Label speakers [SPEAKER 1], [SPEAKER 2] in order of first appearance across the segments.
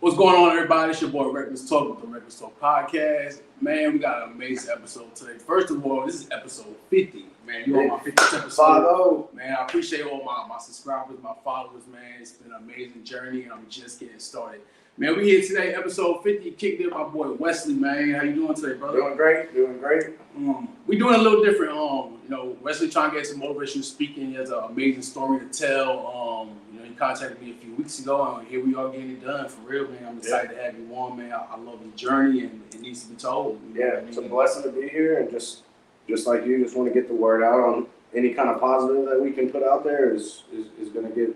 [SPEAKER 1] What's going on, everybody? It's your boy Reckless Talk with the Reckless Talk podcast. Man, we got an amazing episode today. First of all, this is episode 50. Man, you on my 50th episode. 50. Man, I appreciate all my subscribers, my followers, man. It's been an amazing journey, and I'm just getting started. Man, we here today, episode 50. Kicked in my boy Wesley, man. How you doing today, brother?
[SPEAKER 2] Doing great.
[SPEAKER 1] We doing a little different. Wesley trying to get some motivational speaking. He has an amazing story to tell. He contacted me a few weeks ago, and here we are getting it done for real, man. I'm excited to have you on, man. I love the journey, and it needs to be told.
[SPEAKER 2] It's a blessing to be here, and just like you, just want to get the word out on any kind of positive that we can put out there is going to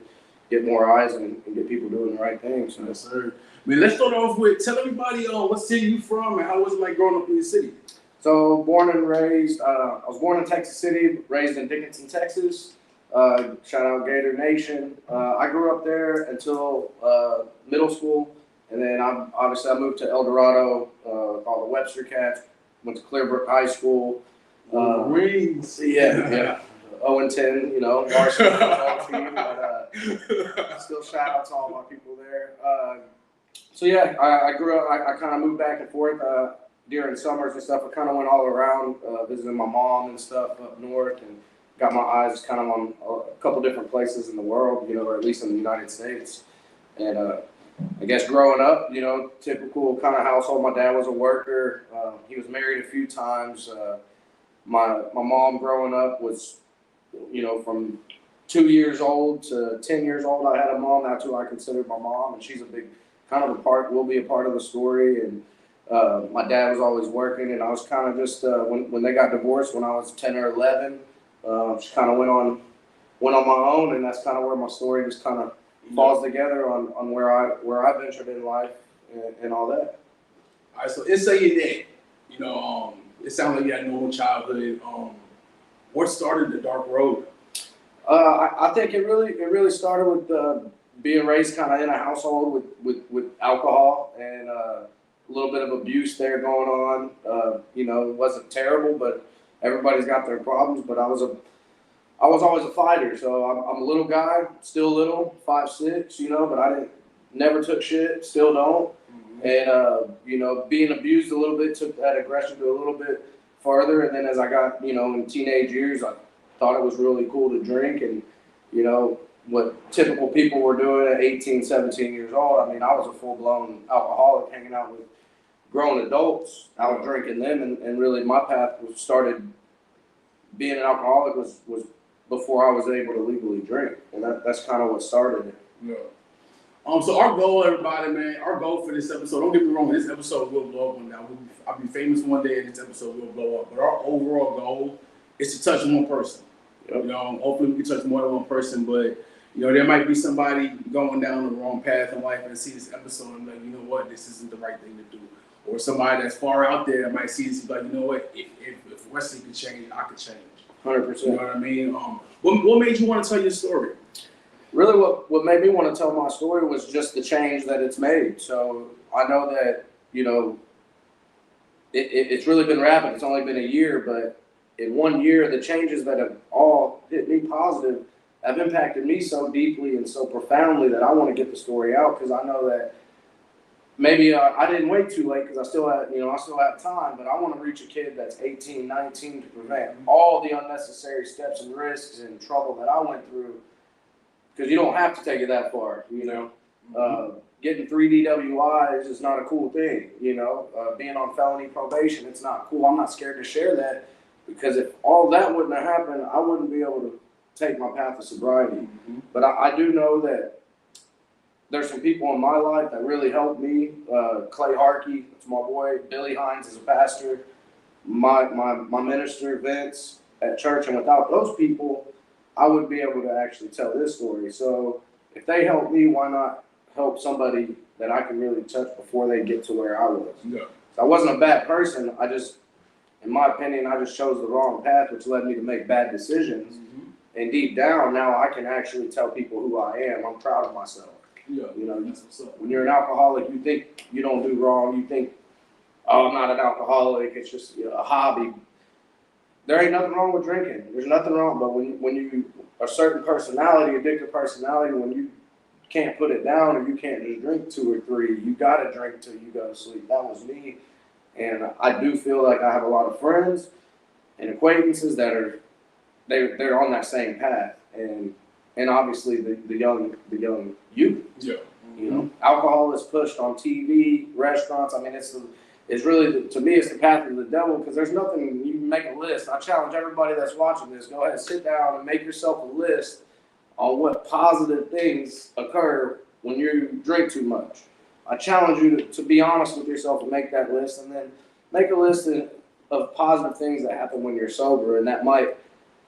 [SPEAKER 2] get more eyes and get people doing the right things. So.
[SPEAKER 1] Yes, sir. I mean, let's start off with tell everybody what city you from and how was it like growing up in the city?
[SPEAKER 2] So born and raised, I was born in Texas City, raised in Dickinson, Texas. Shout out Gator Nation. I grew up there until middle school, and then I moved to El Dorado, all the Webster Cats, went to Clearbrook High School.
[SPEAKER 1] Rings.
[SPEAKER 2] Yeah. 0-10, varsity football team, but still shout out to all my people there. I grew up, I kind of moved back and forth during summers and stuff. I kind of went all around, visiting my mom and stuff up north, and got my eyes kind of on a couple different places in the world, or at least in the United States. And I guess growing up, typical kind of household. My dad was a worker. He was married a few times. My mom growing up was, from 2 years old to 10 years old, I had a mom. That's who I considered my mom, and she's a big will be a part of the story. And my dad was always working, and I was kind of just when they got divorced when I was 10 or 11. Just kind of went on my own, and that's kind of where my story just kind of falls together on where I ventured in life and all that.
[SPEAKER 1] All right, so let's say you're dead. It sounds like you had a normal childhood. What started the dark road?
[SPEAKER 2] I think it really started with being raised kind of in a household with alcohol and a little bit of abuse there going on. It wasn't terrible, but everybody's got their problems. But I was always a fighter, so I'm a little guy, still little, 5'6", but I never took shit, still don't. Mm-hmm. And being abused a little bit took that aggression to a little bit farther. And then as I got in teenage years, I thought it was really cool to drink, and what typical people were doing at 18, 17 years old. I mean, I was a full-blown alcoholic, hanging out with grown adults, out drinking them, and really my path started being an alcoholic was before I was able to legally drink, and that's kind of what started it.
[SPEAKER 1] Yeah. So our goal, everybody, man, our goal for this episode, don't get me wrong, this episode will blow up one day. I'll be famous one day, and this episode will blow up. But our overall goal is to touch one person. Yep. Hopefully we can touch more than one person, but there might be somebody going down the wrong path in life and see this episode and be like, you know what, this isn't the right thing to do. Or somebody that's far out there that might see this and be like, you know what, if Wesley could change, I could change.
[SPEAKER 2] 100%.
[SPEAKER 1] You know what I mean? What made you want to tell your story?
[SPEAKER 2] Really, what made me want to tell my story was just the change that it's made. So I know that, it's really been rapid. It's only been a year, but in 1 year, the changes that have all hit me positive have impacted me so deeply and so profoundly that I want to get the story out, because I know that maybe I didn't wait too late, because I still have time, but I want to reach a kid that's 18, 19 to prevent all the unnecessary steps and risks and trouble that I went through, because you don't have to take it that far, Getting 3 DWIs is not a cool thing, being on felony probation, it's not cool. I'm not scared to share that, because if all that wouldn't have happened, I wouldn't be able to take my path of sobriety. Mm-hmm. But I do know that there's some people in my life that really helped me. Clay Harkey, that's my boy. Billy Hines is a pastor. My minister, Vince, at church. And without those people, I wouldn't be able to actually tell this story. So if they help me, why not help somebody that I can really touch before they get to where I was?
[SPEAKER 1] Yeah.
[SPEAKER 2] So I wasn't a bad person. In my opinion, I just chose the wrong path, which led me to make bad decisions. Mm-hmm. And deep down, now I can actually tell people who I am. I'm proud of myself.
[SPEAKER 1] Yeah, that's what's up.
[SPEAKER 2] When you're an alcoholic, you think you don't do wrong. You think, oh, I'm not an alcoholic. It's just a hobby. There ain't nothing wrong with drinking. There's nothing wrong. But when you a certain personality, addictive personality, when you can't put it down, or you can't just drink 2 or 3. You got to drink till you go to sleep. That was me. And I do feel like I have a lot of friends and acquaintances that are they're on that same path, and obviously the young youth.
[SPEAKER 1] Yeah.
[SPEAKER 2] You know, alcohol is pushed on TV, restaurants. I mean, it's really, to me, it's the path of the devil, because there's nothing, you can make a list. I challenge everybody that's watching this, go ahead, sit down and make yourself a list on what positive things occur when you drink too much. I challenge you to be honest with yourself and make that list, and then make a list of positive things that happen when you're sober, and that might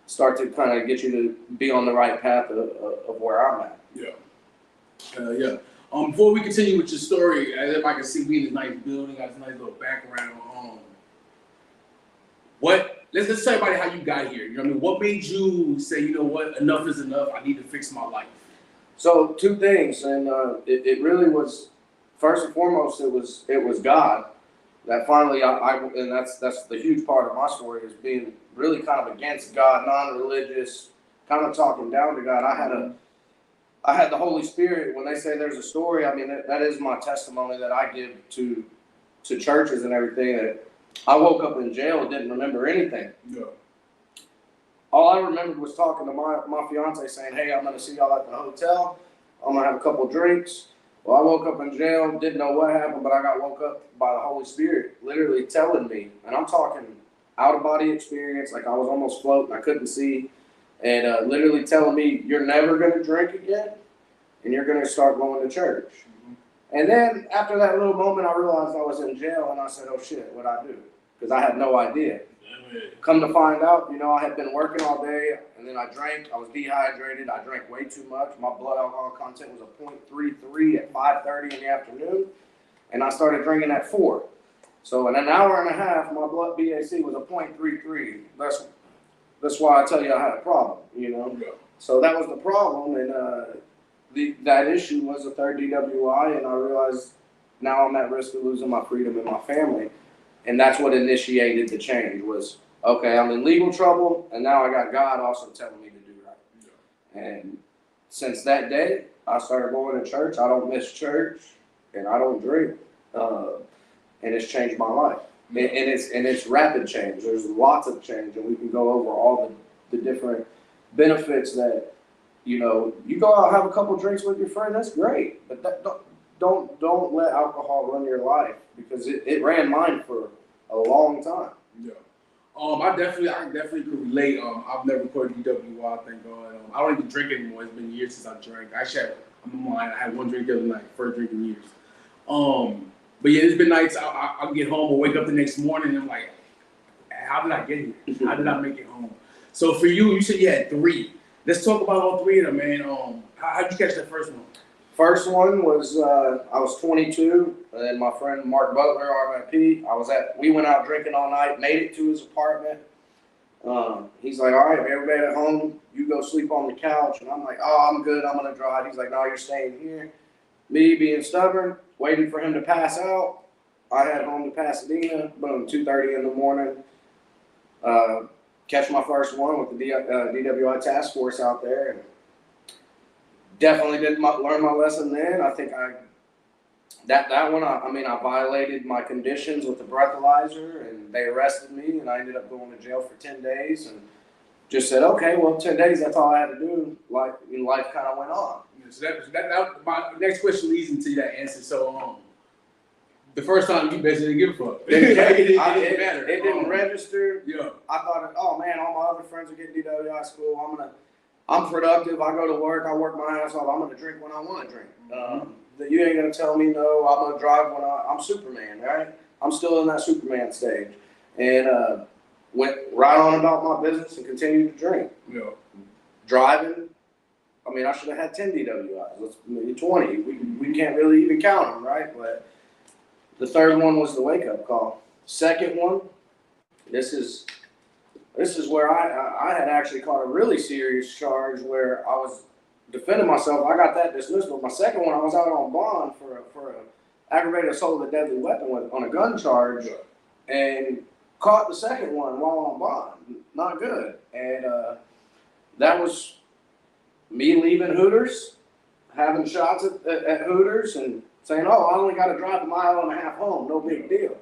[SPEAKER 2] start to kind of get you to be on the right path of where I'm at.
[SPEAKER 1] Yeah. Yeah. Before we continue with your story, as everybody can see, we in this nice building, got this nice little background. Let's tell everybody how you got here. You know what I mean? What made you say, you know what, enough is enough, I need to fix my life?
[SPEAKER 2] So 2 things, and it really was, first and foremost, it was God that finally, and that's the huge part of my story, is being really kind of against God, non-religious, kind of talking down to God. I had the Holy Spirit. When they say there's a story, I mean, that is my testimony that I give to churches and everything, that I woke up in jail and didn't remember anything.
[SPEAKER 1] Yeah.
[SPEAKER 2] All I remembered was talking to my fiance saying, hey, I'm going to see y'all at the hotel. I'm going to have a couple drinks. Well, I woke up in jail, didn't know what happened, but I got woke up by the Holy Spirit literally telling me, and I'm talking out-of-body experience, like I was almost floating, I couldn't see, and literally telling me, you're never going to drink again, and you're going to start going to church. And then after that little moment, I realized I was in jail, and I said, oh shit, what'd I do? Because I had no idea. Come to find out, you know, I had been working all day, and then I drank. I was dehydrated. I drank way too much. My blood alcohol content was a 0.33 at 5:30 in the afternoon, and I started drinking at 4. So in an hour and a half, my blood BAC was a 0.33. That's why I tell you I had a problem, you know.
[SPEAKER 1] Yeah.
[SPEAKER 2] So that was the problem, and that issue was a 3rd DWI, and I realized now I'm at risk of losing my freedom and my family. And that's what initiated the change was, okay, I'm in legal trouble, and now I got God also telling me to do right. Yeah. And since that day, I started going to church. I don't miss church, and I don't drink. And it's changed my life. Yeah. And it's rapid change. There's lots of change, and we can go over all the different benefits that, you know, you go out and have a couple drinks with your friend, that's great. But don't let alcohol run your life, because it ran mine for a long time.
[SPEAKER 1] Yeah. I definitely could relate. I've never recorded DWI, thank God. I don't even drink anymore. It's been years since I drank. Actually, I'm lying. I had one drink the other night, first drink in years. But yeah, it's been nights I'll get home or wake up the next morning and I'm like, how did I get here? How did I make it home? So for you said you had 3. Let's talk about all 3 of them, man. How did you catch that first one?
[SPEAKER 2] First one was, I was 22, and my friend Mark Butler, RIP, we went out drinking all night, made it to his apartment. He's like, all right, everybody at home, you go sleep on the couch. And I'm like, oh, I'm good, I'm gonna drive. He's like, no, you're staying here. Me being stubborn, waiting for him to pass out. I head home to Pasadena, boom, 2:30 in the morning. Catch my first one with the DWI task force out there. And definitely didn't learn my lesson then. I think that one, I violated my conditions with the breathalyzer, and they arrested me, and I ended up going to jail for 10 days, and just said, okay, well, 10 days, that's all I had to do. Life kind of went on.
[SPEAKER 1] So that my next question leads into that answer. So, the first time you basically didn't give a fuck. It didn't matter.
[SPEAKER 2] It didn't register.
[SPEAKER 1] Yeah.
[SPEAKER 2] I thought, oh man, all my other friends are getting DWI school. I'm productive. I go to work. I work my ass off. I'm gonna drink when I want to drink. You ain't gonna tell me no. I'm gonna drive when I'm Superman, right? I'm still in that Superman stage, and went right on about my business and continued to drink.
[SPEAKER 1] Yeah.
[SPEAKER 2] Driving. I should have had 10 DWIs. Maybe 20. We can't really even count them, right? But the third one was the wake-up call. Second one, this is where I had actually caught a really serious charge where I was defending myself. I got that dismissed, but my second one, I was out on bond for an aggravated assault with a deadly weapon on a gun charge, and caught the second one while on bond. Not good. And that was me leaving Hooters, having shots at Hooters and saying, "Oh, I only got to drive a mile and a half home. No big deal."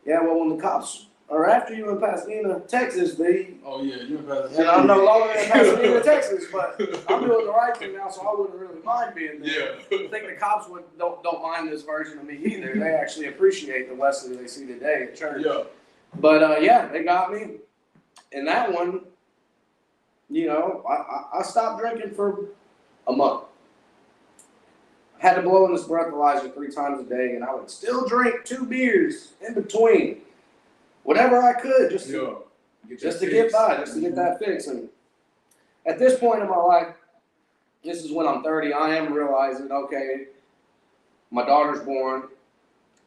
[SPEAKER 2] Yeah, well, when the cops are after you in Pasadena, Texas,
[SPEAKER 1] oh yeah, you're in Pasadena.
[SPEAKER 2] And I'm no longer in Pasadena, Texas, but I'm doing the right thing now, so I wouldn't really mind being there.
[SPEAKER 1] Yeah.
[SPEAKER 2] I think the cops don't mind this version of me either. They actually appreciate the Wesley they see today at church.
[SPEAKER 1] Yeah.
[SPEAKER 2] But yeah, they got me. And that one, you know, I stopped drinking for a month. I had to blow in this breathalyzer 3 times a day, and I would still drink 2 beers in between. Whatever I could, just to get by, just to get that fix. And at this point in my life, this is when I'm 30, I am realizing, okay, my daughter's born,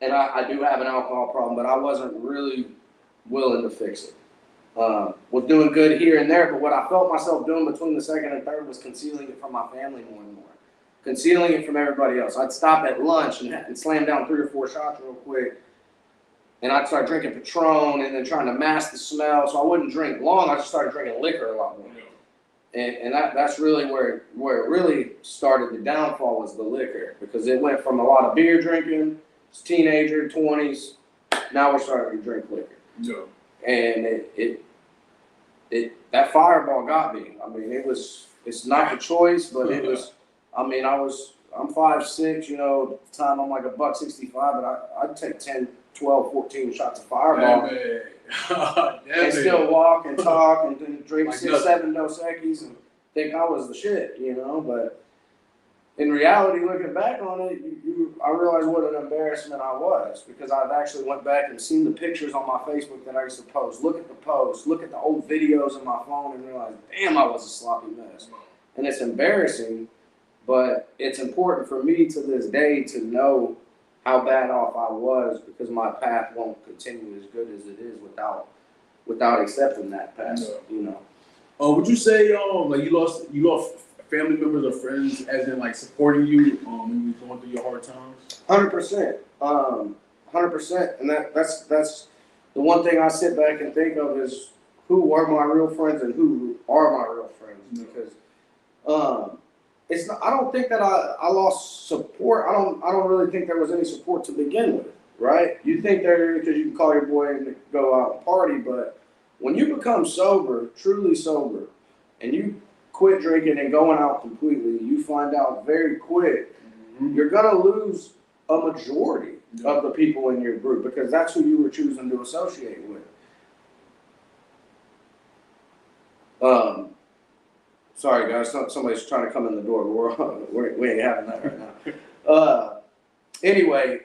[SPEAKER 2] and I do have an alcohol problem, but I wasn't really willing to fix it. Was doing good here and there, but what I felt myself doing between the second and third was concealing it from my family more and more. Concealing it from everybody else. I'd stop at lunch and slam down 3 or 4 shots real quick. And I'd start drinking Patron and then trying to mask the smell so I wouldn't drink long. I just started drinking liquor a lot more. And that's really where it really started. The downfall was the liquor, because it went from a lot of beer drinking, teenager, 20s, now we're starting to drink liquor.
[SPEAKER 3] Yeah.
[SPEAKER 2] And that fireball got me. I mean, it's not a choice, but it was, I mean, I'm 5'6", you know, at the time I'm like $165, but I'd take 10, 12, 14 shots of fireball and still walk and talk and then drink
[SPEAKER 1] like
[SPEAKER 2] 6, 7 Dos Equis and think I was the shit, you know. But in reality, looking back on it, I realized what an embarrassment I was, because I've actually went back and seen the pictures on my Facebook that I used to post. Look at the posts, look at the old videos on my phone, and realize, damn, I was a sloppy mess. And it's embarrassing, but it's important for me to this day to know how bad off I was, because my path won't continue as good as it is without accepting that path, you know.
[SPEAKER 1] Would you say like you lost family members or friends, as in like supporting you when you were going through your hard times?
[SPEAKER 2] 100%, 100%, and that's the one thing I sit back and think of is who were my real friends and who are my real friends, because it's not, I don't think that I lost support. I don't really think there was any support to begin with, right? You think there, because you can call your boy and go out and party, but when you become sober, truly sober, and you quit drinking and going out completely, you find out very quick you're gonna lose a majority of the people in your group, because that's who you were choosing to associate with. Sorry guys, somebody's trying to come in the door. We ain't having that right now. Anyway,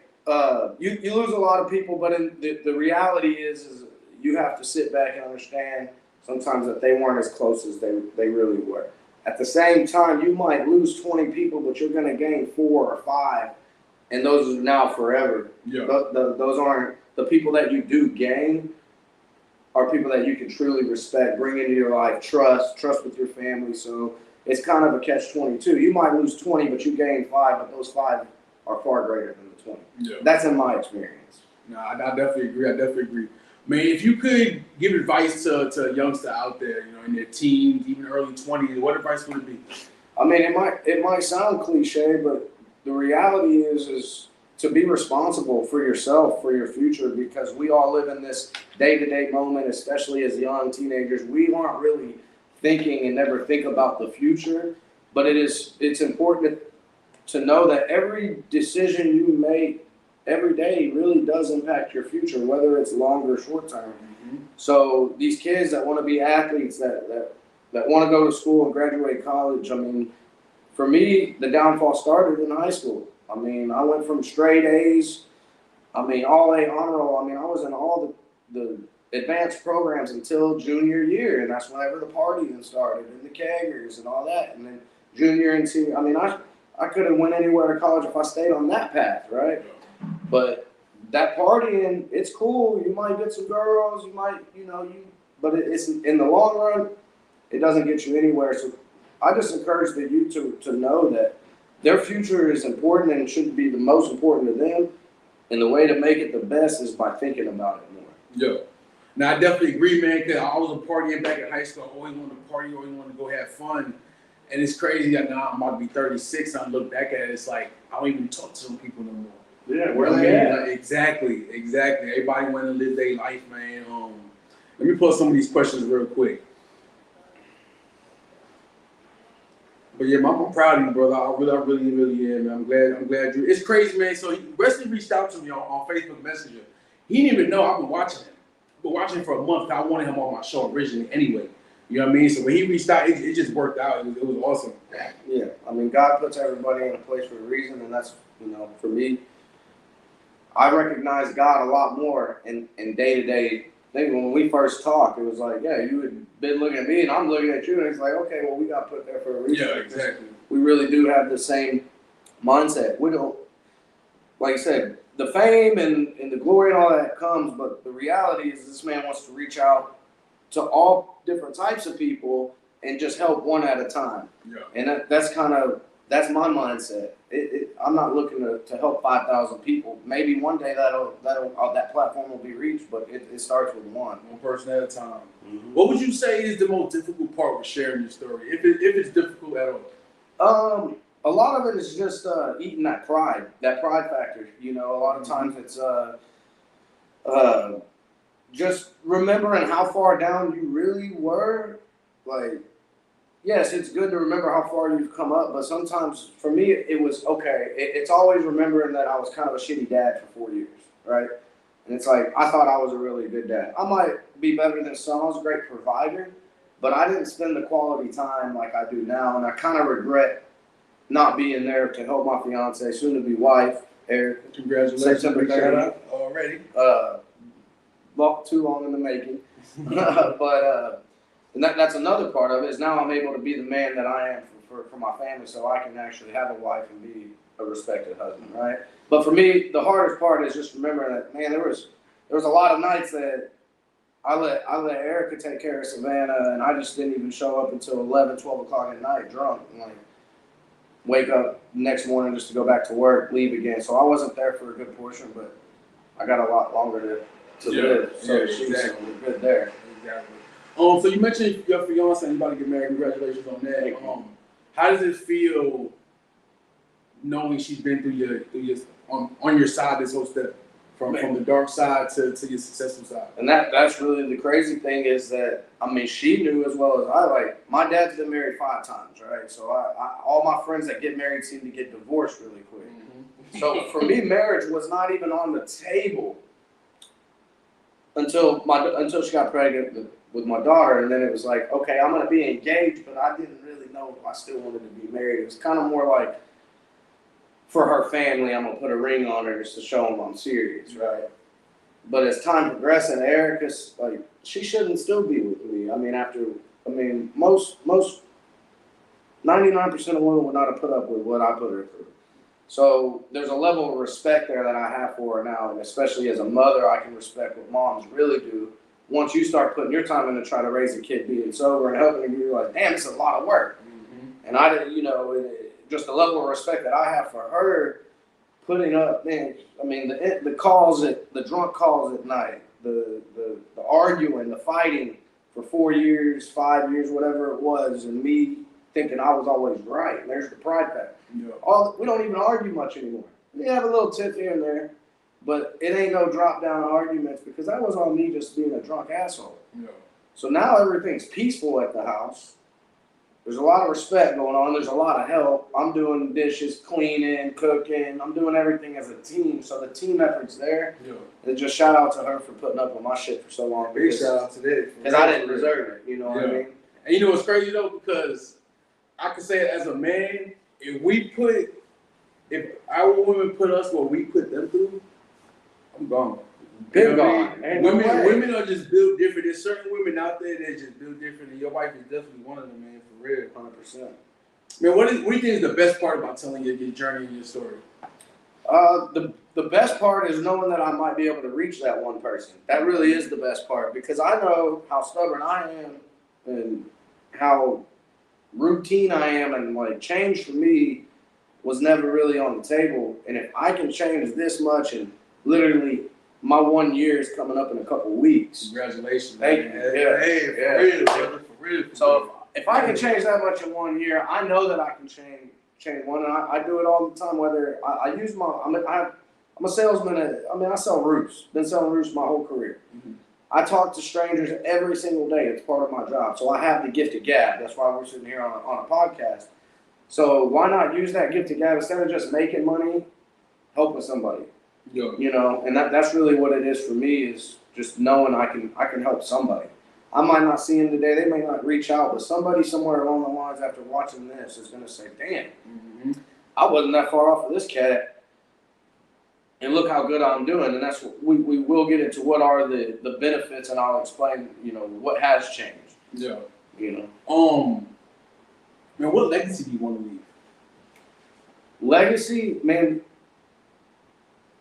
[SPEAKER 2] you lose a lot of people, but the reality is you have to sit back and understand sometimes that they weren't as close as they really were. At the same time, you might lose 20 people, but you're going to gain 4 or 5, and those are now forever.
[SPEAKER 3] Yeah.
[SPEAKER 2] Those aren't the people that you do gain. Are people that you can truly respect, bring into your life, trust with your family. So it's kind of a catch-22. You might lose 20, but you gain 5, but those 5 are far greater than the 20.
[SPEAKER 3] Yeah.
[SPEAKER 2] That's in my experience.
[SPEAKER 1] No, I definitely agree. Man, if you could give advice to a youngster out there, you know, in their teens, even early 20s, what advice would it be?
[SPEAKER 2] I mean, it might sound cliche, but the reality is to be responsible for yourself, for your future, because we all live in this day-to-day moment, especially as young teenagers. We aren't really thinking and never think about the future, but it's important to know that every decision you make every day really does impact your future, whether it's long or short term. So these kids that want to be athletes, that want to go to school and graduate college, I mean, for me, the downfall started in high school. I mean, I went from straight A's, I mean, all A honor roll. I mean, I was in all the advanced programs until junior year, and that's whenever the partying started and the keggers and all that. And then junior and senior, I mean, I could have went anywhere to college if I stayed on that path, right? But that partying, it's cool. You might get some girls, you might, but it's in the long run, it doesn't get you anywhere. So I just encourage the youth to know that their future is important and should be the most important to them. And the way to make it the best is by thinking about it more.
[SPEAKER 1] Yeah. Now, I definitely agree, man, because I was a partying back in high school. I always wanted to party, always wanted to go have fun. And it's crazy that now I'm about to be 36 and I look back at it, it's like, I don't even talk to some people no more.
[SPEAKER 2] Yeah, where they at?
[SPEAKER 1] Like, exactly. Everybody want to live their life, man. Let me pull some of these questions real quick. But yeah, I'm proud of you, brother. I really am, man. I'm glad you. It's crazy, man. So Wesley reached out to me on Facebook Messenger. He didn't even know I've been watching him. I've been watching him for a month. I wanted him on my show originally, anyway. You know what I mean? So when he reached out, it just worked out. It was awesome.
[SPEAKER 2] Yeah, I mean, God puts everybody in a place for a reason, and that's, for me, I recognize God a lot more in day-to-day. I think when we first talked, it was like, yeah, you had been looking at me, and I'm looking at you, and it's like, okay, well, we got put there for a reason.
[SPEAKER 1] Yeah, exactly.
[SPEAKER 2] We really do have the same mindset. We don't, like I said, the fame and the glory and all that comes, but the reality is this man wants to reach out to all different types of people and just help one at a time.
[SPEAKER 1] Yeah.
[SPEAKER 2] And that's my mindset. I'm not looking to help 5,000 people. Maybe one day that platform will be reached, but it starts with one
[SPEAKER 1] person at a time.
[SPEAKER 2] Mm-hmm.
[SPEAKER 1] What would you say is the most difficult part with sharing your story, if it's difficult at all?
[SPEAKER 2] A lot of it is just eating that pride factor. A lot of times it's just remembering how far down you really were. Like, yes, it's good to remember how far you've come up, but sometimes for me it was okay. It's always remembering that I was kind of a shitty dad for 4 years, right? And it's like, I thought I was a really good dad. I might be better than some. I was a great provider, but I didn't spend the quality time like I do now, and I kind of regret not being there to help my fiance, soon-to-be wife, Eric.
[SPEAKER 1] Congratulations.
[SPEAKER 2] September 30th.
[SPEAKER 1] Already.
[SPEAKER 2] Too long in the making. But and that's another part of it, is now I'm able to be the man that I am for my family, so I can actually have a wife and be a respected husband, right? But for me, the hardest part is just remembering that, man, there was a lot of nights that I let Erica take care of Savannah, and I just didn't even show up until 11, 12 o'clock at night drunk, and like wake up next morning just to go back to work, leave again. So I wasn't there for a good portion, but I got a lot longer to live. So exactly. We're good there.
[SPEAKER 1] Exactly. So you mentioned your fiance and you about to get married. Congratulations on that. How does it feel knowing she's been through your on your side this whole step from the dark side to your successful side?
[SPEAKER 2] And that's really the crazy thing, is that, I mean, she knew as well as I. Like, my dad's been married 5 times, right? So all my friends that get married seem to get divorced really quick. Mm-hmm. So for me, marriage was not even on the table until she got pregnant with my daughter, and then it was like, okay, I'm gonna be engaged, but I didn't really know if I still wanted to be married. It was kind of more like, for her family, I'm gonna put a ring on her just to show them I'm serious, right? But as time progressed, and Erica's like, she shouldn't still be with me. Most 99% of women would not have put up with what I put her through. So there's a level of respect there that I have for her now, and especially as a mother, I can respect what moms really do. Once you start putting your time in to try to raise a kid being sober and helping her, you're like, damn, it's a lot of work. Mm-hmm. And I didn't, just the level of respect that I have for her, putting up, man, I mean, the drunk calls at night, the arguing, the fighting for 4 years, 5 years, whatever it was, and me thinking I was always right. And there's the pride factor. Yeah. We don't even argue much anymore. We have a little tiff here and there, but it ain't no drop-down arguments, because that was on me just being a drunk asshole. Yeah. So now everything's peaceful at the house. There's a lot of respect going on. There's a lot of help. I'm doing dishes, cleaning, cooking. I'm doing everything as a team. So the team effort's there. Yeah. And just shout out to her for putting up with my shit for so long.
[SPEAKER 1] Big shout out to that.
[SPEAKER 2] Because I didn't deserve it. You know what I mean?
[SPEAKER 1] And you know what's crazy though? Because I can say it as a man, if our women put us what we put them through, I'm gone.
[SPEAKER 2] Been gone.
[SPEAKER 1] Women are just built different. There's certain women out there that just built different, and your wife is definitely one of them, man, for real.
[SPEAKER 2] 100%.
[SPEAKER 1] Man, what do you think is the best part about telling your journey and your story?
[SPEAKER 2] The best part is knowing that I might be able to reach that one person. That really is the best part, because I know how stubborn I am and how routine I am, and like change for me was never really on the table. And if I can change this much, and literally my 1 year is coming up in a couple weeks.
[SPEAKER 1] Congratulations.
[SPEAKER 2] Thank you. Yeah.
[SPEAKER 1] Hey, for real.
[SPEAKER 2] So if I can change that much in 1 year, I know that I can change one, and I do it all the time. Whether I use I'm a salesman. I sell roofs. Been selling roofs my whole career.
[SPEAKER 1] Mhm.
[SPEAKER 2] I talk to strangers every single day. It's part of my job. So I have the gift of gab. That's why we're sitting here on a podcast. So why not use that gift of gab instead of just making money, helping somebody?
[SPEAKER 1] Yeah.
[SPEAKER 2] You know, and that's really what it is for me, is just knowing I can help somebody. I might not see them today. They may not reach out, but somebody somewhere along the lines after watching this is going to say, damn, I wasn't that far off of this cat. And look how good I'm doing. And that's what we will get into what are the benefits, and I'll explain, you know, what has changed.
[SPEAKER 1] Yeah.
[SPEAKER 2] You know.
[SPEAKER 1] Man, what legacy do you want to leave?
[SPEAKER 2] Legacy, man.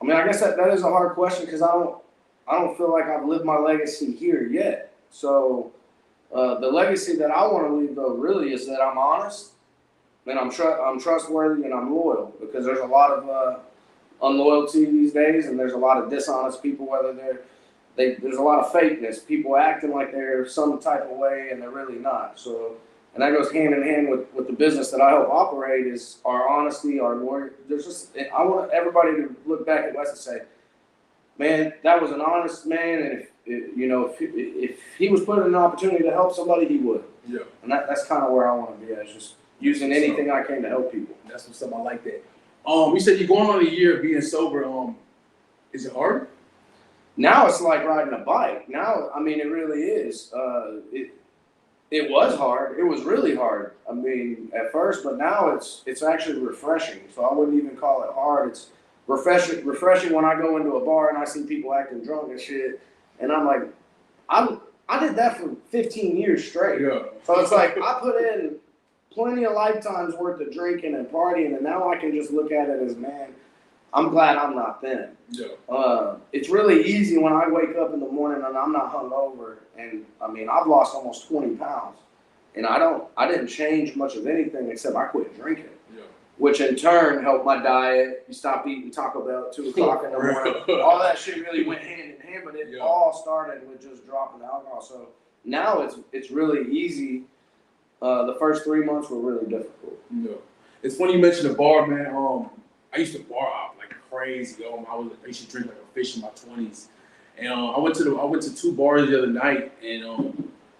[SPEAKER 2] I mean, I guess that is a hard question, because I don't feel like I've lived my legacy here yet. So the legacy that I want to leave, though, really is that I'm honest, and I'm trustworthy, and I'm loyal, because there's a lot of unloyalty these days, and there's a lot of dishonest people, whether there's a lot of fakeness, people acting like they're some type of way and they're really not. So, and that goes hand in hand with the business that I help operate, is our honesty, our loyalty. I want everybody to look back at Wes and say, man, that was an honest man, and if he was put in an opportunity to help somebody, he would.
[SPEAKER 1] Yeah. And
[SPEAKER 2] that's kind of where I want to be at, is just using anything I can to help people.
[SPEAKER 1] That's what's up. I like that. You said you're going on a year of being sober. Is it hard?
[SPEAKER 2] Now it's like riding a bike. Now, I mean, it really is. It was hard. It was really hard. I mean, at first, but now it's actually refreshing. So I wouldn't even call it hard. It's refreshing when I go into a bar and I see people acting drunk and shit, and I'm like, I did that for 15 years straight.
[SPEAKER 1] Yeah.
[SPEAKER 2] So it's like I put in plenty of lifetimes worth of drinking and partying, and now I can just look at it as, man, I'm glad I'm not them.
[SPEAKER 1] Yeah.
[SPEAKER 2] It's really easy when I wake up in the morning and I'm not hungover, and I mean, I've lost almost 20 pounds, and I didn't change much of anything except I quit drinking.
[SPEAKER 1] Yeah.
[SPEAKER 2] Which in turn helped my diet. You stop eating Taco Bell at 2 o'clock in the morning. All that shit really went hand in hand, but it all started with just dropping the alcohol. So now it's really easy. The first 3 months were really difficult.
[SPEAKER 1] Yeah. It's funny you mentioned the bar, man. I used to bar out like crazy. I used to drink like a fish in my 20s. And I went to 2 bars the other night, and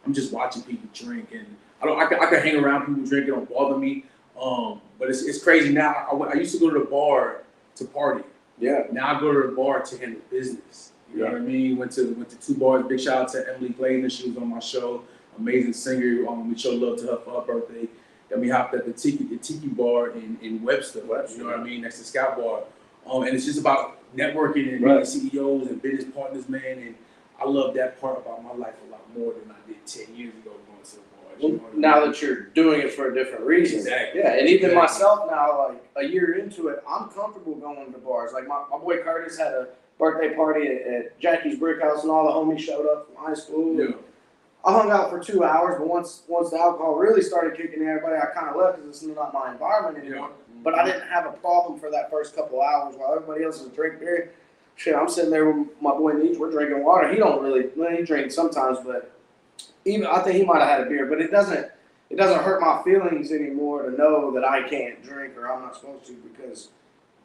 [SPEAKER 1] I'm just watching people drink, and I can hang around people drinking, it don't bother me. But it's crazy now. I used to go to the bar to party.
[SPEAKER 2] Yeah.
[SPEAKER 1] Now I go to the bar to handle business. You know what I mean? Went to 2 bars. Big shout out to Emily Clayton. She was on my show. Amazing singer. We showed love to her for her birthday. Then we hopped at the Tiki Bar in Webster. You know what I mean? Next to Scout Bar. And it's just about networking and meeting CEOs and business partners, man. And I love that part about my life a lot more than I did 10 years ago going to the bars. You know
[SPEAKER 2] now that you're doing it for a different reason.
[SPEAKER 1] Exactly.
[SPEAKER 2] Yeah, and even myself now, like a year into it, I'm comfortable going to bars. Like my boy Curtis had a birthday party at Jackie's Brick House, and all the homies showed up from high school.
[SPEAKER 1] Yeah.
[SPEAKER 2] I hung out for 2 hours, but once the alcohol really started kicking in, everybody, I kind of left because it's not my environment anymore.
[SPEAKER 1] Yeah.
[SPEAKER 2] But I didn't have a problem for that first couple hours while everybody else is drinking beer. Shit, I'm sitting there with my boy Neach, we're drinking water. He don't really, he drinks sometimes, but even I think he might have had a beer. But it doesn't hurt my feelings anymore to know that I can't drink or I'm not supposed to, because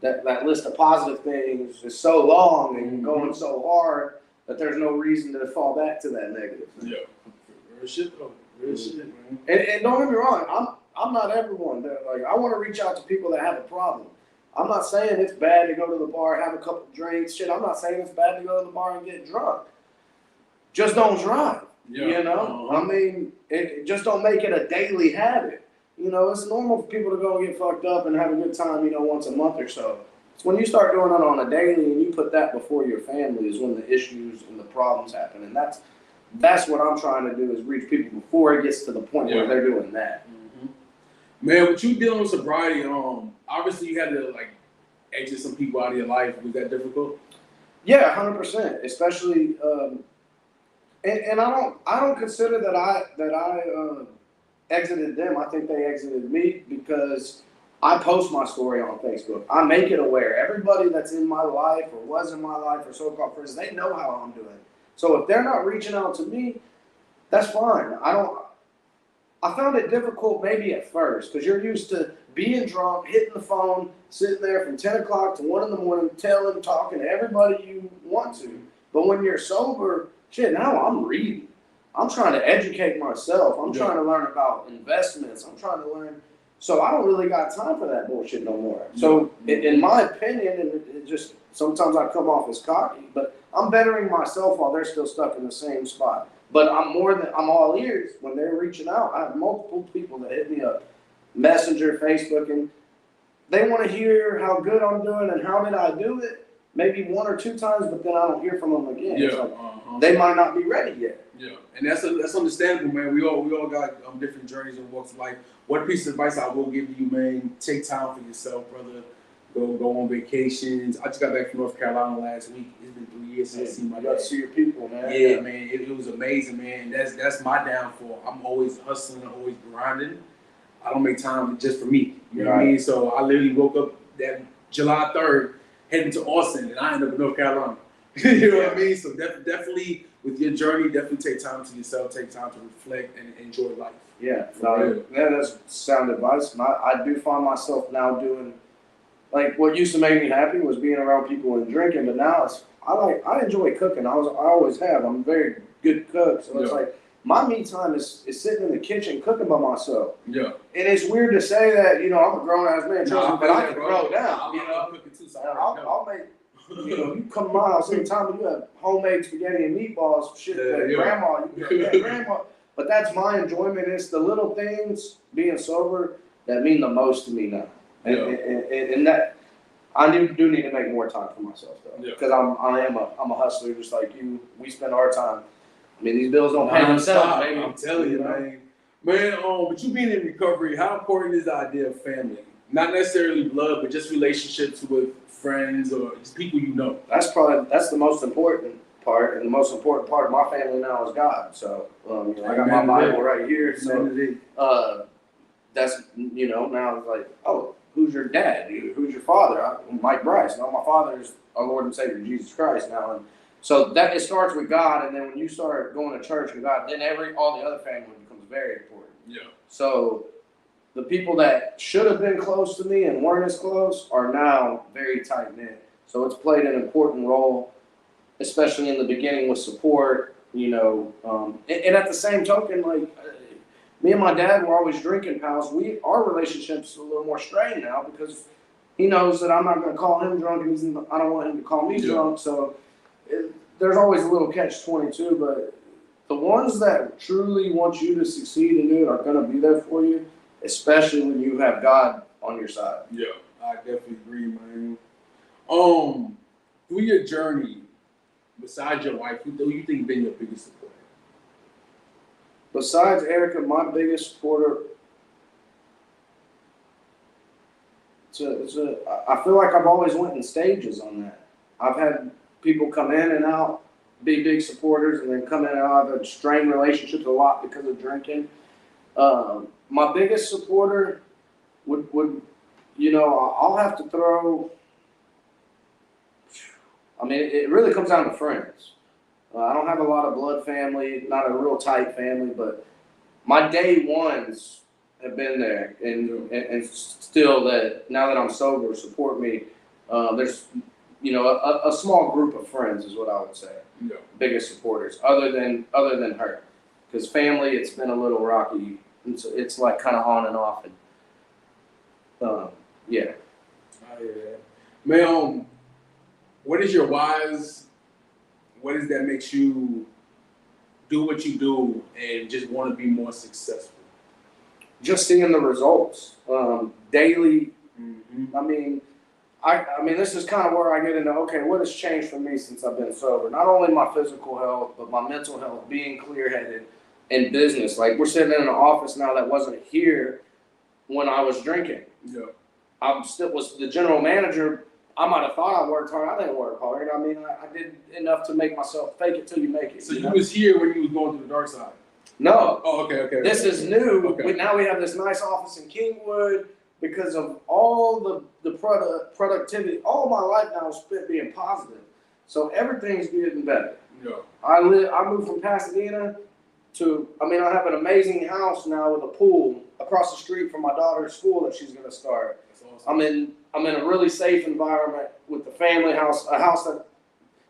[SPEAKER 2] that list of positive things is so long and going so hard that there's no reason to fall back to that negative.
[SPEAKER 1] Yeah. Real shit though. Real shit, man.
[SPEAKER 2] And don't get me wrong, I'm not everyone. Like, I want to reach out to people that have a problem. I'm not saying it's bad to go to the bar, have a couple drinks. Shit, I'm not saying it's bad to go to the bar and get drunk. Just don't drive.
[SPEAKER 1] Yeah.
[SPEAKER 2] You know? I mean, just don't make it a daily habit. You know, it's normal for people to go and get fucked up and have a good time, you know, once a month or so. It's when you start doing it on a daily and you put that before your family is when the issues and the problems happen. And that's what I'm trying to do, is reach people before it gets to the point where they're doing that.
[SPEAKER 1] Man, with you dealing with sobriety, obviously you had to like exit some people out of your life. Was that difficult?
[SPEAKER 2] Yeah, 100%. Especially, and I don't consider that I exited them. I think they exited me because I post my story on Facebook. I make it aware. Everybody that's in my life or was in my life or so-called friends, they know how I'm doing. So if they're not reaching out to me, that's fine. I found it difficult maybe at first because you're used to being drunk, hitting the phone, sitting there from 10 o'clock to 1 in the morning, talking to everybody you want to. But when you're sober, shit, now I'm reading. I'm trying to educate myself. I'm trying to learn about investments. I'm trying to learn. So I don't really got time for that bullshit no more. So in my opinion, and it just sometimes I come off as cocky, but I'm bettering myself while they're still stuck in the same spot. But I'm all ears when they're reaching out. I have multiple people that hit me up, Messenger, Facebook, and they want to hear how good I'm doing and how did I do it. Maybe 1 or 2 times, but then I don't hear from them again.
[SPEAKER 1] Yeah,
[SPEAKER 2] so they might not be ready yet.
[SPEAKER 1] Yeah, and that's understandable, man. We all got different journeys and walks of life. What piece of advice I will give you, man? Take time for yourself, brother. Go on vacations. I just got back from North Carolina last week. It's been 3 years since I seen my dad.
[SPEAKER 2] You got to see your people, man.
[SPEAKER 1] Yeah, man. It was amazing, man. That's my downfall. I'm always hustling, always grinding. I don't make time just for me. You know what I mean? So I literally woke up that July 3rd, heading to Austin, and I ended up in North Carolina. You know what I mean? So definitely with your journey, definitely take time to yourself, take time to reflect and enjoy life.
[SPEAKER 2] Yeah, that's sound advice. And I do find myself now doing, like, what used to make me happy was being around people and drinking, but now I enjoy cooking. I always have. I'm a very good cook, so it's like my me time is sitting in the kitchen cooking by myself. Yeah. And it's weird to say that, I'm a grown ass man, but I can grow down.
[SPEAKER 1] I'm cooking too, so
[SPEAKER 2] I'll make. You come to my house anytime and you have homemade spaghetti and meatballs, shit that grandma, grandma. But that's my enjoyment. It's the little things, being sober, that mean the most to me now. And that I do need to make more time for myself though, because I'm a hustler just like you. We spend our time. I mean, these bills don't pay themselves, baby.
[SPEAKER 1] I'm telling you, man. But you being in recovery, how important is the idea of family? Not necessarily blood, but just relationships with friends or just people you know.
[SPEAKER 2] That's the most important part, and the most important part of my family now is God. So I got my Bible right here. So that's now it's like, oh, who's your dad? Who's your father? Mike Bryce. No, my father is our Lord and Savior Jesus Christ now. And so that it starts with God, and then when you start going to church and God, then all the other family becomes very important. Yeah. So the people that should have been close to me and weren't as close are now very tight-knit. So it's played an important role, especially in the beginning with support, and at the same token, like, me and my dad were always drinking pals. Our relationship's a little more strained now because he knows that I'm not going to call him drunk, and I don't want him to call me drunk. So there's always a little catch-22, but the ones that truly want you to succeed and do it are going to be there for you, especially when you have God on your side.
[SPEAKER 1] Yeah, I definitely agree, man. Through your journey, besides your wife, who do you think been your biggest supporter?
[SPEAKER 2] Besides Erica, my biggest supporter, I feel like I've always went in stages on that. I've had people come in and out, be big supporters, and then come in and out. I've had strained relationships a lot because of drinking. My biggest supporter would I'll have to throw. I mean, it really comes down to friends. I don't have a lot of blood family, not a real tight family, but my day ones have been there, and still that now that I'm sober, support me. There's a small group of friends is what I would say. Yeah. Biggest supporters, other than her, because family, it's been a little rocky. It's like kind of on and off, and yeah.
[SPEAKER 1] Oh, yeah. Man, what is your whys? What is that makes you do what you do and just want to be more successful?
[SPEAKER 2] Just seeing the results daily. Mm-hmm. I mean, this is kind of where I get into, okay, what has changed for me since I've been sober? Not only my physical health, but my mental health, being clear-headed, and business. Like, we're sitting in an office now that wasn't here when I was drinking. Yeah. I still was the general manager. I might have thought I worked hard. I didn't work hard. I mean, I did enough to make myself fake it till you make it.
[SPEAKER 1] So you was here when you was going through the dark side?
[SPEAKER 2] No.
[SPEAKER 1] Oh, okay.
[SPEAKER 2] This is new. Okay. Now we have this nice office in Kingwood because of all the productivity. All my life now is spent being positive. So everything's getting better. Yeah. I moved from Pasadena I have an amazing house now with a pool across the street from my daughter's school that she's going to start.
[SPEAKER 1] That's awesome.
[SPEAKER 2] I'm in a really safe environment with the family house, a house that,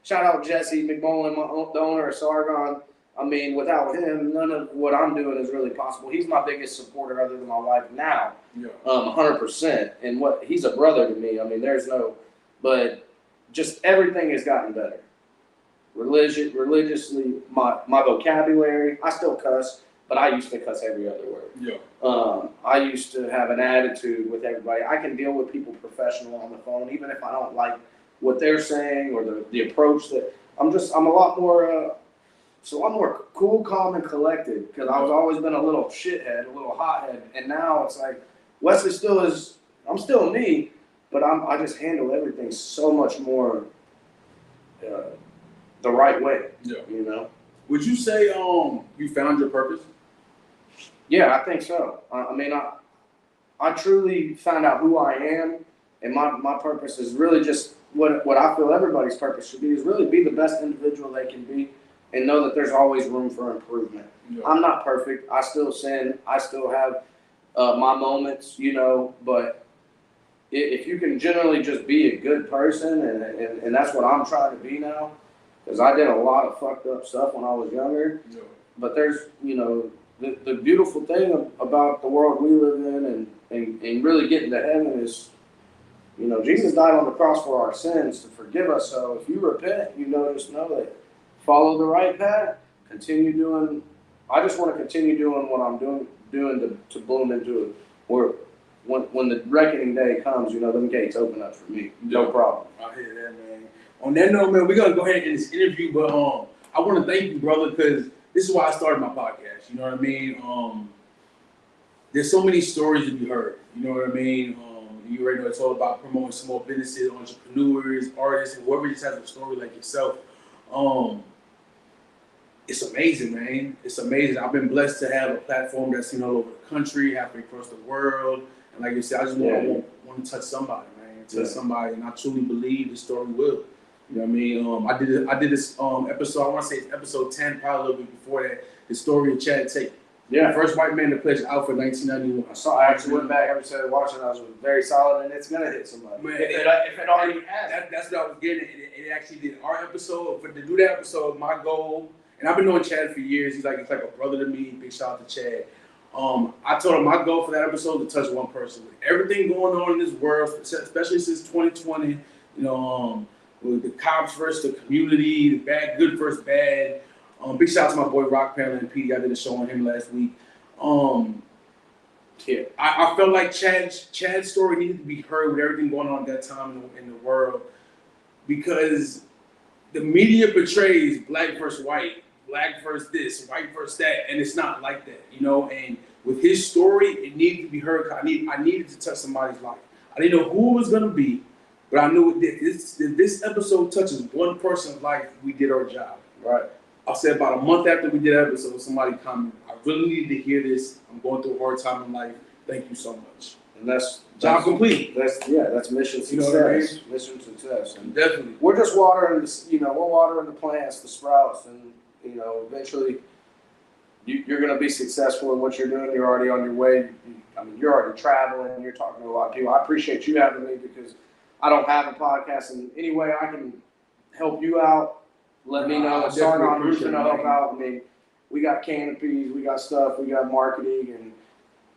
[SPEAKER 2] shout out Jesse McMullen, the owner of Sargon. I mean, without him, none of what I'm doing is really possible. He's my biggest supporter other than my wife now,
[SPEAKER 1] Yeah.
[SPEAKER 2] 100%. And he's a brother to me. I mean, but just everything has gotten better. Religiously, my vocabulary, I still cuss, but I used to cuss every other word.
[SPEAKER 1] Yeah.
[SPEAKER 2] I used to have an attitude with everybody. I can deal with people professional on the phone, even if I don't like what they're saying or the approach that I'm a lot more cool, calm, and collected because I've always been a little shithead, a little hothead, and now it's like Wesley I'm still me, but I just handle everything so much more the right way.
[SPEAKER 1] Yeah.
[SPEAKER 2] You know.
[SPEAKER 1] Would you say you found your purpose?
[SPEAKER 2] Yeah, I think so. I truly found out who I am, and my purpose is really just what I feel everybody's purpose should be is really be the best individual they can be and know that there's always room for improvement.
[SPEAKER 1] Yeah.
[SPEAKER 2] I'm not perfect. I still sin. I still have my moments, but if you can generally just be a good person, and that's what I'm trying to be now, because I did a lot of fucked up stuff when I was younger,
[SPEAKER 1] Yeah.
[SPEAKER 2] but there's, the beautiful thing about the world we live in and really getting to heaven is, Jesus died on the cross for our sins to forgive us. So if you repent, just know that follow the right path, continue doing. I just want to continue doing what I'm doing to bloom into it. Where when the reckoning day comes, them gates open up for me. No problem.
[SPEAKER 1] I hear that, man. On that note, man, we're gonna go ahead and end this interview, but I want to thank you, brother, because this is why I started my podcast. You know what I mean? There's so many stories to be heard. You know what I mean? You already know it's all about promoting small businesses, entrepreneurs, artists, and whoever just has a story like yourself. It's amazing, man. It's amazing. I've been blessed to have a platform that's seen all over the country, halfway across the world. And like you said, I just want to touch somebody, man. Touch somebody, and I truly believe the story will. You know what I mean? I did this episode. I want to say it's episode 10, probably a little bit before that. The story of Chad Tate.
[SPEAKER 2] Yeah.
[SPEAKER 1] First white man to pledge Alpha 1991.
[SPEAKER 2] I actually went back every Saturday watching. I was very solid, and it's gonna hit somebody.
[SPEAKER 1] Man,
[SPEAKER 2] if it already has.
[SPEAKER 1] That's what I was getting. It actually did. Our episode, to do that episode, my goal, and I've been knowing Chad for years. He's like a brother to me. Big shout out to Chad. I told him my goal for that episode to touch one person. With everything going on in this world, especially since 2020, with the cops versus the community, the bad, good versus bad. Big shout out to my boy Rock Pamela and Petey. I did a show on him last week. I felt like Chad's story needed to be heard with everything going on at that time in the world, because the media portrays black versus white, black versus this, white versus that, and it's not like that, And with his story, it needed to be heard. I needed to touch somebody's life. I didn't know who it was gonna be, but I knew if this episode touches one person's life, we did our job.
[SPEAKER 2] Right.
[SPEAKER 1] I said about a month after we did that episode, somebody commented, I really needed to hear this. I'm going through a hard time in life. Thank you so much.
[SPEAKER 2] And that's
[SPEAKER 1] job complete.
[SPEAKER 2] That's mission success.
[SPEAKER 1] You know what I mean?
[SPEAKER 2] Mission success. And
[SPEAKER 1] definitely.
[SPEAKER 2] We're just watering we're watering the plants, the sprouts, and eventually you're going to be successful in what you're doing. You're already on your way. You're already traveling. You're talking to a lot of people. I appreciate you having me because I don't have a podcast, and any way I can help you out, let me know. Sargon Roofing to help out. We got canopies, we got stuff, we got marketing, and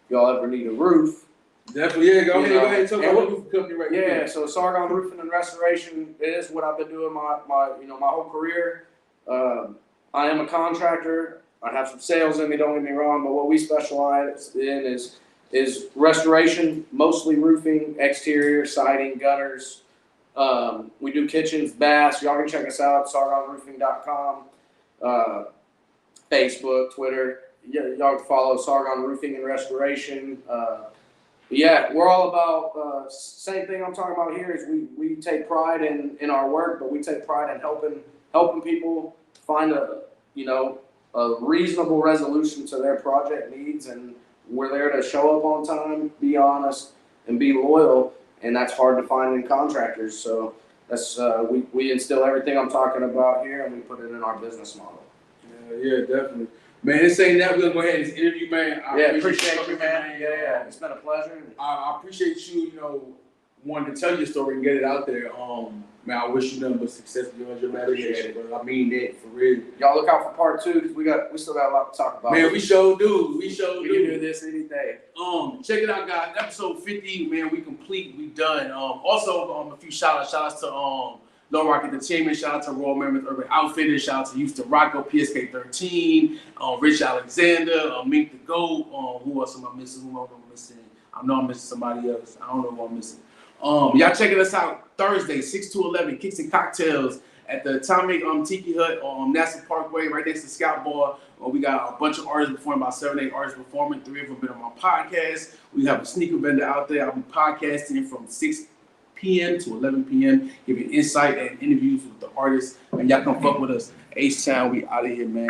[SPEAKER 2] y'all ever need a roof.
[SPEAKER 1] Definitely, yeah. Go ahead and talk about the roof company right now.
[SPEAKER 2] Yeah, so Sargon Roofing and Restoration is what I've been doing my whole career. I am a contractor. I have some sales in me, don't get me wrong, but what we specialize in is restoration, mostly roofing, exterior, siding, gutters. We do kitchens, baths. Y'all can check us out, sargonroofing.com, Facebook, Twitter. Y'all can follow Sargon Roofing and Restoration. We're all about same thing I'm talking about here is we take pride in our work, but we take pride in helping people find a reasonable resolution to their project needs, and we're there to show up on time, be honest, and be loyal. And that's hard to find in contractors. So that's we instill everything I'm talking about here, and we put it in our business model.
[SPEAKER 1] Yeah, definitely. Man, this ain't that. We're gonna go ahead and this interview, man. I
[SPEAKER 2] appreciate you, man. Yeah, it's been a pleasure.
[SPEAKER 1] I appreciate you, wanting to tell your story and get it out there. Man, I wish you nothing but success beyond your imagination, bro. I mean that for real.
[SPEAKER 2] Y'all look out for part 2 because we still got a lot to talk about.
[SPEAKER 1] Man, we sure do. We
[SPEAKER 2] can do this any day.
[SPEAKER 1] Check it out, guys. Episode 50, man. We complete. We done. Also, a few shout outs to Low Rock Entertainment. Shout out to Royal Mammoth Urban Outfitters. Shout out to Houston Rocco, PSK 13, Rich Alexander, Mink the Goat. Who else am I missing? Who am I missing? I know I'm missing somebody else. I don't know who I'm missing. Y'all checking us out Thursday, 6 to 11, Kicks and Cocktails at the Atomic Tiki Hut on NASA Parkway, right next to Scout Bar. We got a bunch of artists performing, about 7, 8 artists performing. 3 of them been on my podcast. We have a sneaker vendor out there. I'll be podcasting from 6 p.m. to 11 p.m., giving insight and interviews with the artists. And y'all come fuck with us. H-Town, we out of here, man.